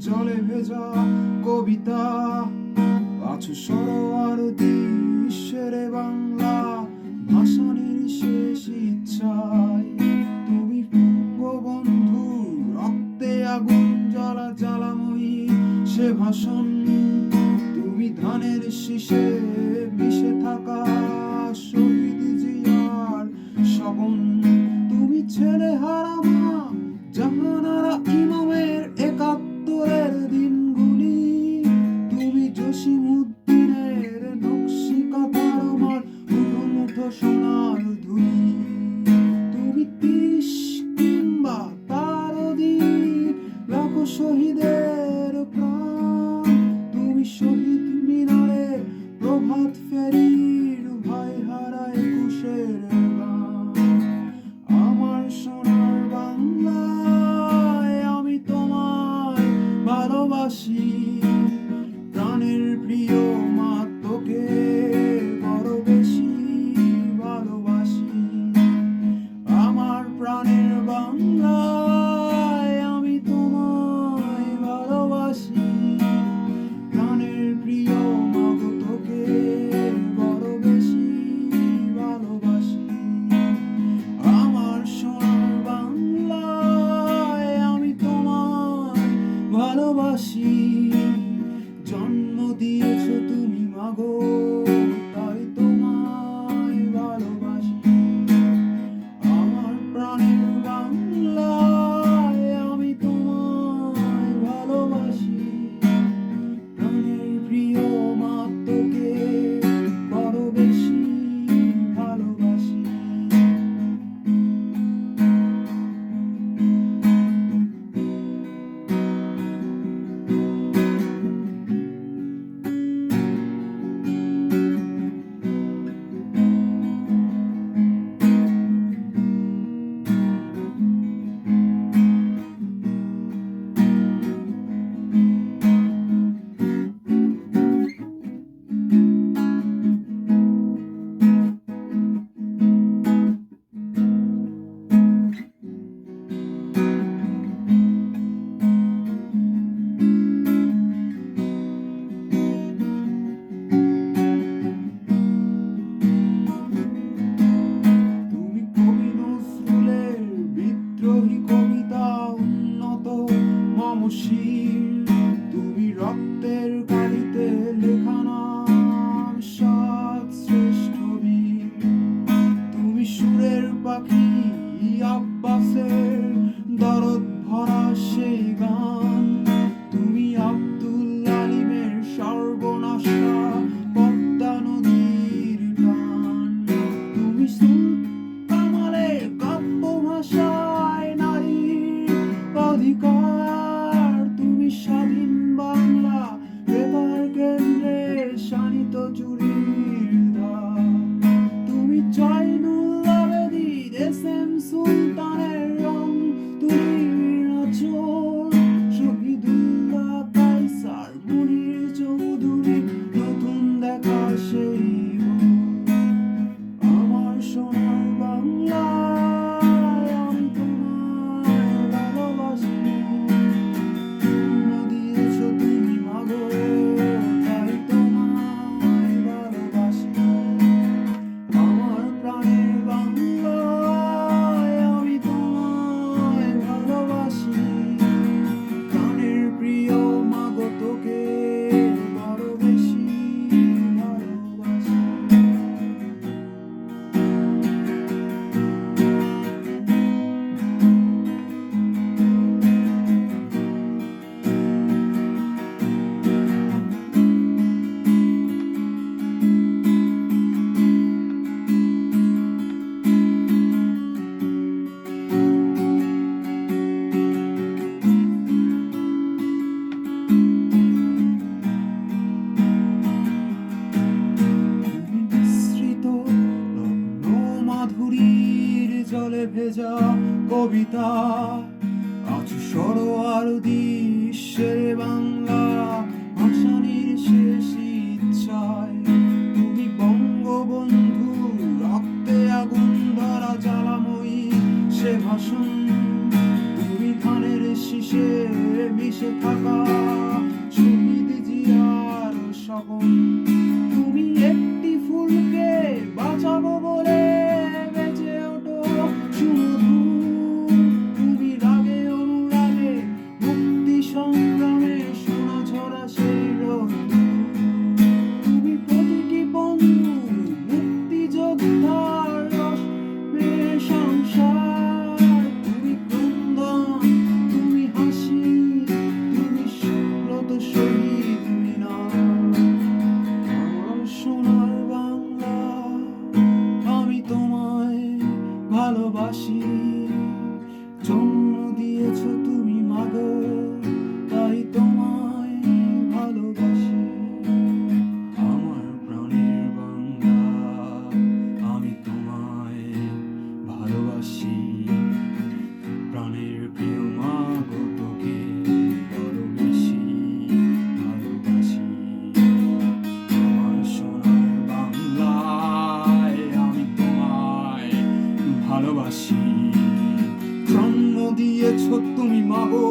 জলে ভেজা কবিতা আছো সরোয়ার দৃশ্যের বাংলা ভাসানির শেষ ইচ্ছায় তুমি বঙ্গবন্ধু রক্তে আগুন জ্বালা জ্বালাময়ী সে ভাষণ তুমি ধানের শীষে মিশে থাকা শহীদ জিয়ার স্বপন তুমি ছেলে হারা মা জাহানারা ইমামের একাত্তরের দিনগুলি তুমি জসিমউদ্দিনের নকশি কাঁথার আমার মুঠো মুঠো সোনার ধুলি তুমি ৩০ কিংবা তার অধিক লাখো শহীদের প্রাণ তুমি শহীদ মিনারে প্রভাত ফেরির ভাই হারা ২১-এর গান আমার সোনার বাংলায় আমি তোমায় ভালোবাসি প্রাণের প্রিয় মা তোকে বড় বেশি ভালোবাসি আমার প্রাণের বাংলায় আমি তোমায় ভালোবাসি প্রাণের প্রিয় মা গো তোকে বড় বেশি ভালোবাসি আমার সোনার বাংলায় আমি তোমায় ভালোবাসি জন্ম দিয়েছো তুমি মাগো তাই তোমায় ভালোবাসি আমার প্রাণের বাংলায় আমি তোমায় ভালোবাসি প্রাণের প্রিয় মা তোকে বড় বেশি ভালোবাসি তুমি কবি নজরুলের বিদ্রোহী কবিতা উন্নত মমশীল তুমি রক্তের গালিতে লেখা নাম সাত শ্রেষ্ঠ বীর তুমি সুরের পাখি আব্বাসের দরদ ভরা সেই গান তুমি আব্দুল আলিমের সর্বনাশা পদ্মা নদীর টান তুমি কামালের কাব্য ভাষায় নারীর অধিকার তুমি স্বাধীন বাংলা বেতার কেন্দ্রে শানিত চুরির ধার তুমি জয়নুল আবেদিন এস.এম. সুলতানের রং তুলির নাচর শহীদুল্লাহ কায়সার মুনির চৌধুরী নতুন দেখা সেই আমার সোনার বাংলায় আমি তোমায় ভালোবাসি জন্ম দিয়েছো তুমি মাগো তাই তোমায় ভালোবাসি আমার প্রাণের বাংলায় আমি তোমায় ভালোবাসি প্রাণের প্রিয় মাগো তোকে বড় বেশি ভালোবাসি বিস্তৃত লগ্ন মাধুরীর জলে ভেজা কবিতা আছো সরোয়ার দৃশ্যের বাংলা ভাসানির শেষ ইচ্ছায় তুমি বঙ্গবন্ধু রক্তে আগুন ধরা জ্বালাময়ী সে ভাষণ তুমি ধানের শীষে মিশে থাকা শহীদ জিয়ার স্বপন। তুমি একটি ফুলকে বাঁচাবো বলে বেঁচে ওঠো সুমধুর। তুমি রাগে অনুরাগে মুক্তি সংগ্রামে সোনা ঝরা সেই রোদ্দুর। তুমি প্রতিটি বন্ধু মুক্তিযোদ্ধার রশ্মির সংসার। তুমি ক্রন্দন, তুমি হাসি, তুমি সুব্রত শহীদ মিনার। আমার সোনার বাংলা, আমি তোমায় ভালোবাসি। জন্ম দিয়েছ তুমি মাগো, তাই তোমায় ভালোবাসি। আমার প্রাণের বাংলা, আমি তোমায় ভালোবাসি। প্রাণের প্রিয় মাগো, তোকে বড় বেশি ভালোবাসি। আমার সোনার বাংলায় আমি তোমায় ভালোবাসি। জন্ম দিয়েছ তুমি মাগো,